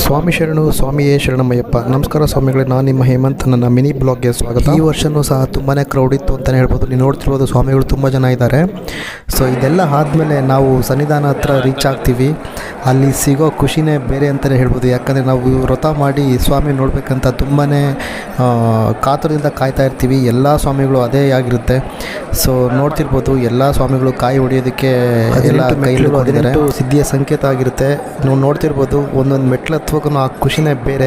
ಸ್ವಾಮಿ ಶರಣು ಸ್ವಾಮಿಯೇ ಶರಣಮಯ್ಯಪ್ಪ. ನಮಸ್ಕಾರ ಸ್ವಾಮಿಗಳೇ, ನಾನು ನಿಮ್ಮ ಹೇಮಂತ್. ನನ್ನ ಮಿನಿ ಬ್ಲಾಗ್ಗೆ ಸ್ವಾಗತ. ಈ ವರ್ಷವೂ ಸಹ ತುಂಬಾ ಕ್ರೌಡ್ ಇತ್ತು ಅಂತಲೇ ಹೇಳ್ಬೋದು. ನೀವು ನೋಡ್ತಿರ್ಬೋದು ಸ್ವಾಮಿಗಳು ತುಂಬ ಜನ ಇದ್ದಾರೆ. ಸೊ ಇದೆಲ್ಲ ಆದಮೇಲೆ ನಾವು ಸನ್ನಿಧಾನ ಹತ್ರ ರೀಚ್ ಆಗ್ತೀವಿ. ಅಲ್ಲಿ ಸಿಗೋ ಖುಷಿನೇ ಬೇರೆ ಅಂತಲೇ ಹೇಳ್ಬೋದು. ಯಾಕಂದರೆ ನಾವು ವ್ರತ ಮಾಡಿ ಸ್ವಾಮಿ ನೋಡಬೇಕಂತ ತುಂಬಾ ಕಾತುರದಿಂದ ಕಾಯ್ತಾ ಇರ್ತೀವಿ. ಎಲ್ಲ ಸ್ವಾಮಿಗಳು ಅದೇ ಆಗಿರುತ್ತೆ. ಸೊ ನೋಡ್ತಿರ್ಬೋದು ಎಲ್ಲ ಸ್ವಾಮಿಗಳು ಕಾಯಿ ಹೊಡೆಯೋದಕ್ಕೆ ಎಲ್ಲ ಕೈಲಿ 18 ಸಿದ್ಧಿಯ ಸಂಕೇತ ಆಗಿರುತ್ತೆ. ನೀವು ನೋಡ್ತಿರ್ಬೋದು ಒಂದೊಂದು ಮೆಟ್ಲು ಹತ್ವಕ್ಕೂ ಆ ಖುಷಿನೇ ಬೇರೆ.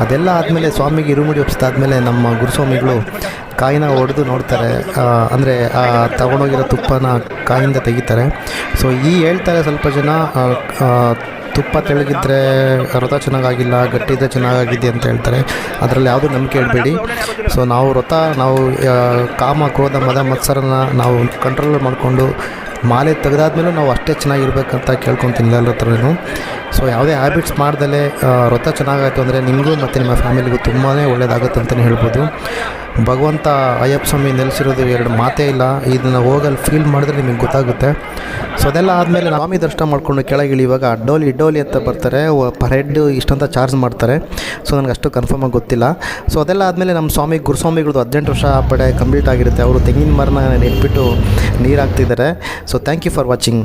ಅದೆಲ್ಲ ಆದಮೇಲೆ ಸ್ವಾಮಿಗೆ ಇರುಮುಡಿ ಒಪ್ಪಿಸಿದಾದ್ಮೇಲೆ ನಮ್ಮ ಗುರುಸ್ವಾಮಿಗಳು ಕಾಯಿನ ಹೊಡೆದು ನೋಡ್ತಾರೆ. ಅಂದರೆ ತಗೊಂಡೋಗಿರೋ ತುಪ್ಪನ ಕಾಯಿಂದ ತೆಗಿತಾರೆ. ಸೊ ಹೇಳ್ತಾರೆ ಸ್ವಲ್ಪ ಜನ ತುಪ್ಪ ತೆಳಗಿದ್ರೆ ವ್ರತ ಚೆನ್ನಾಗಾಗಿಲ್ಲ, ಗಟ್ಟಿದ್ರೆ ಚೆನ್ನಾಗಾಗಿದೆ ಅಂತ ಹೇಳ್ತಾರೆ. ಅದರಲ್ಲಿ ಯಾವುದೂ ನಂಬಿಕೆ ಇಡಬೇಡಿ. ಸೊ ನಾವು ವ್ರತ ಕಾಮ ಕ್ರೋಧ ಮದ ಮತ್ಸರನ ನಾವು ಕಂಟ್ರೋಲ್ ಮಾಡಿಕೊಂಡು ಮಾಲೆ ತೆಗೆದಾದ್ಮೇಲೂ ನಾವು ಅಷ್ಟೇ ಚೆನ್ನಾಗಿರ್ಬೇಕಂತ ಕೇಳ್ಕೊತೀನಿ ಎಲ್ಲರ ಹತ್ರನೂ. ಸೊ ಯಾವುದೇ ಹ್ಯಾಬಿಟ್ಸ್ ಮಾಡ್ದಲೇ ವ್ರತ ಚೆನ್ನಾಗಾಯಿತು ಅಂದರೆ ನಿಮಗೂ ಮತ್ತು ನಿಮ್ಮ ಫ್ಯಾಮಿಲಿಗೂ ತುಂಬಾ ಒಳ್ಳೆಯದಾಗುತ್ತೆ ಅಂತಲೇ ಹೇಳ್ಬೋದು. ಭಗವಂತ ಅಯ್ಯಪ್ಪ ಸ್ವಾಮಿ ನೆಲೆಸಿರೋದು ಎರಡು ಮಾತೇ ಇಲ್ಲ. ಇದನ್ನು ಹೋಗಲ್ಲಿ ಫೀಲ್ ಮಾಡಿದ್ರೆ ನಿಮಗೆ ಗೊತ್ತಾಗುತ್ತೆ. ಸೊ ಅದೆಲ್ಲ ಆದಮೇಲೆ ಸ್ವಾಮಿ ದರ್ಶನ ಮಾಡಿಕೊಂಡು ಕೆಳಗಿಳಿ. ಇವಾಗ ಡೋಲಿ ಅಂತ ಬರ್ತಾರೆ, ಪರ್ ಹೆಡ್ ಇಷ್ಟಂತ ಚಾರ್ಜ್ ಮಾಡ್ತಾರೆ. ಸೊ ನನಗೆ ಅಷ್ಟು ಕನ್ಫರ್ಮಾಗಿ ಗೊತ್ತಿಲ್ಲ. ಸೊ ಅದೆಲ್ಲ ಆದಮೇಲೆ ನಮ್ಮ ಗುರುಸ್ವಾಮಿಗಳದ್ದು 18 ವರ್ಷ ಪಡೆ ಕಂಪ್ಲೀಟ್ ಆಗಿರುತ್ತೆ. ಅವರು ತೆಂಗಿನ ಮರನ ನೆಟ್ಬಿಟ್ಟು ನೀರು ಹಾಕ್ತಿದ್ದಾರೆ. So thank you for watching.